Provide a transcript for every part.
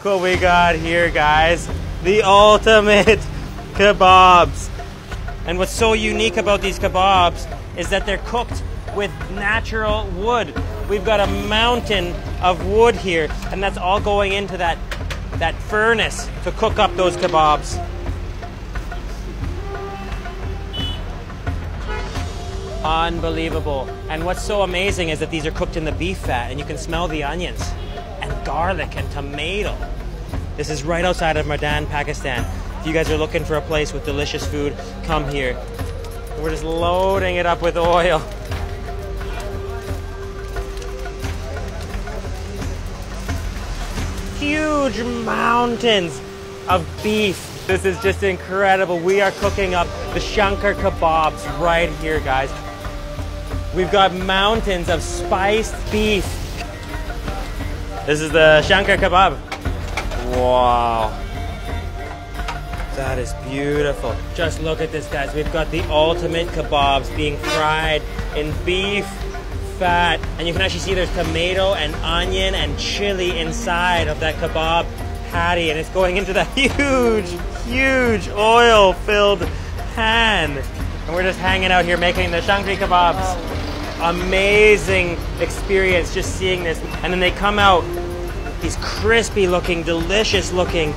what we got here, guys. The ultimate kebabs. And what's so unique about these kebabs is that they're cooked with natural wood. We've got a mountain of wood here, and that's all going into that furnace to cook up those kebabs. Unbelievable. And what's so amazing is that these are cooked in the beef fat, and you can smell the onions and garlic and tomato. This is right outside of Mardan, Pakistan. If you guys are looking for a place with delicious food, come here. We're just loading it up with oil. Huge mountains of beef. This is just incredible. We are cooking up the Shankar Kababs right here, guys. We've got mountains of spiced beef. This is the Shankar Kabab. Wow. That is beautiful. Just look at this, guys. We've got the ultimate kebabs being fried in beef fat. And you can actually see there's tomato and onion and chili inside of that kebab patty. And it's going into that huge, huge oil-filled pan. And we're just hanging out here making the Shankar Kababs. Amazing experience just seeing this. And then they come out, these crispy looking, delicious looking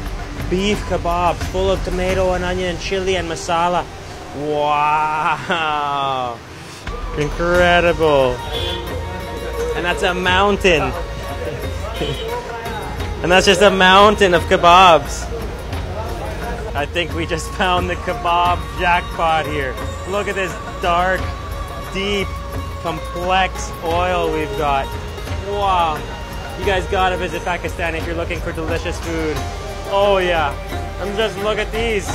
beef kebabs full of tomato and onion and chili and masala. Wow. Incredible. And that's a mountain. And that's just a mountain of kebabs. I think we just found the kebab jackpot here. Look at this dark, deep, complex oil we've got. Wow. You guys gotta visit Pakistan if you're looking for delicious food. Oh yeah. And just look at these.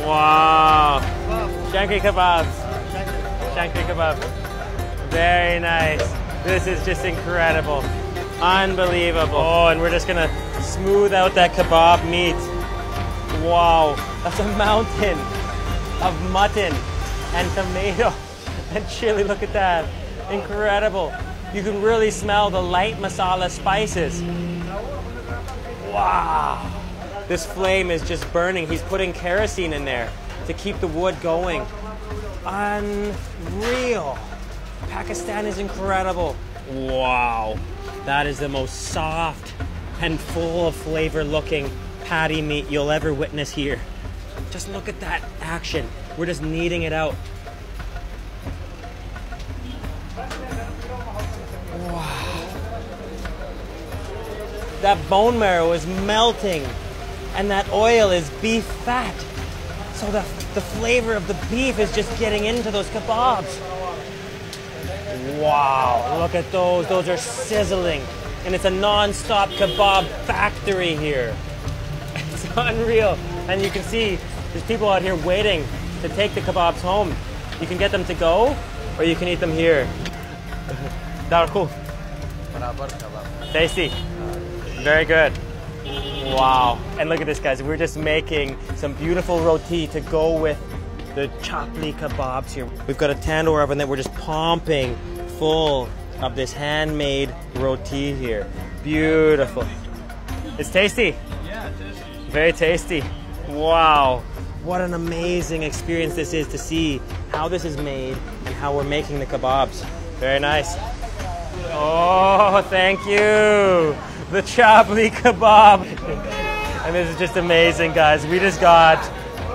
Wow. Shankar Kababs. Shankar Kabab. Very nice. This is just incredible. Unbelievable. Oh, and we're just gonna smooth out that kebab meat. Wow. That's a mountain of mutton and tomato and chili. Look at that. Incredible. You can really smell the light masala spices. Wow. This flame is just burning. He's putting kerosene in there to keep the wood going. Unreal. Pakistan is incredible. Wow. That is the most soft and full of flavor looking patty meat you'll ever witness here. Just look at that action. We're just kneading it out. Wow. That bone marrow is melting and that oil is beef fat. So the flavor of the beef is just getting into those kebabs. Wow, look at those. Those are sizzling. And it's a non-stop kebab factory here. It's unreal. And you can see there's people out here waiting to take the kebabs home. You can get them to go, or you can eat them here. Cool. Tasty. Very good. Wow. And look at this, guys. We're just making some beautiful roti to go with the chapli kebabs here. We've got a tandoor oven that we're just pumping full of this handmade roti here. Beautiful. It's tasty. Yeah, tasty. Very tasty. Wow. What an amazing experience this is to see how this is made and how we're making the kebabs. Very nice. Oh, thank you. The chapli kebab. And this is just amazing, guys. We just got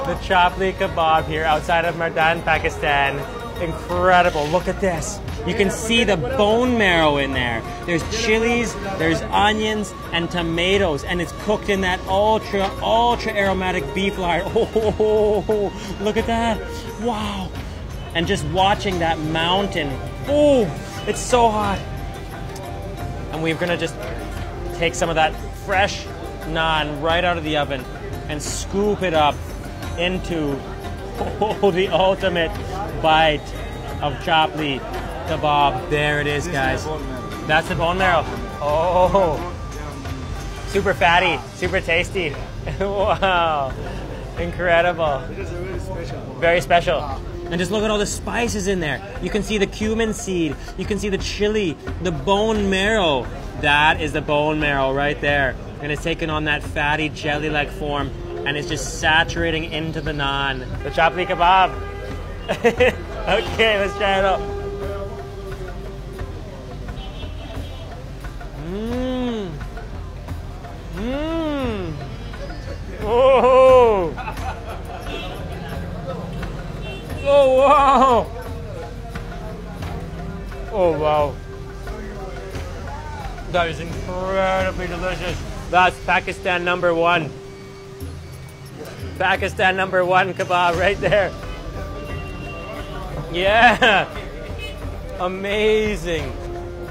the chapli kebab here outside of Mardan, Pakistan. Incredible. Look at this. You can see the bone marrow in there. There's chilies, there's onions, and tomatoes, and it's cooked in that ultra aromatic beef lard. Oh, look at that. Wow. And just watching that mountain. Oh, it's so hot. And we're gonna just take some of that fresh naan right out of the oven and scoop it up into the ultimate bite of chapli kebab. There it is, guys. That's the bone marrow. Oh, super fatty, super tasty. Wow, incredible. Very special. And just look at all the spices in there. You can see the cumin seed. You can see the chili, the bone marrow. That is the bone marrow right there. And it's taken on that fatty jelly-like form and it's just saturating into the naan. The chapli kebab. Okay, let's try it out. Mmm. Mmm. Oh. Oh, wow. Oh, wow. That is incredibly delicious. That's Pakistan #1. Pakistan #1 kebab right there. Yeah. Amazing.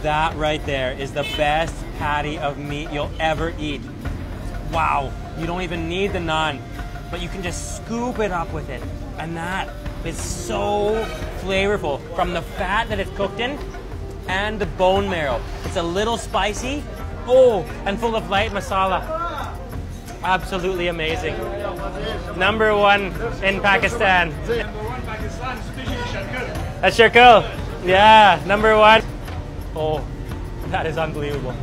That right there is the best patty of meat you'll ever eat. Wow. You don't even need the naan, but you can just scoop it up with it. And that is so flavorful from the fat that it's cooked in and the bone marrow. It's a little spicy, oh, and full of light masala. Absolutely amazing. #1 in Pakistan. #1 Pakistan, especially Shankar. That's Shankar. Yeah, #1. Oh, that is unbelievable.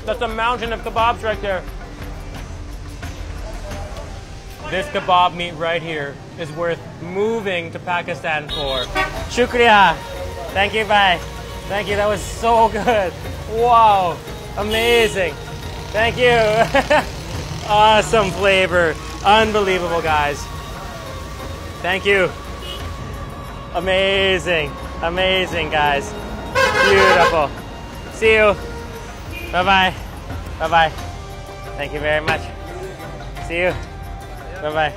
That's a mountain of kebabs right there. This kebab meat right here is worth moving to Pakistan for. Shukriya. Thank you, bye. Thank you, that was so good. Wow, amazing. Thank you. Awesome flavor. Unbelievable, guys. Thank you. Amazing. Amazing, guys. Beautiful. See you. Bye-bye. Bye-bye. Thank you very much. See you. Bye-bye.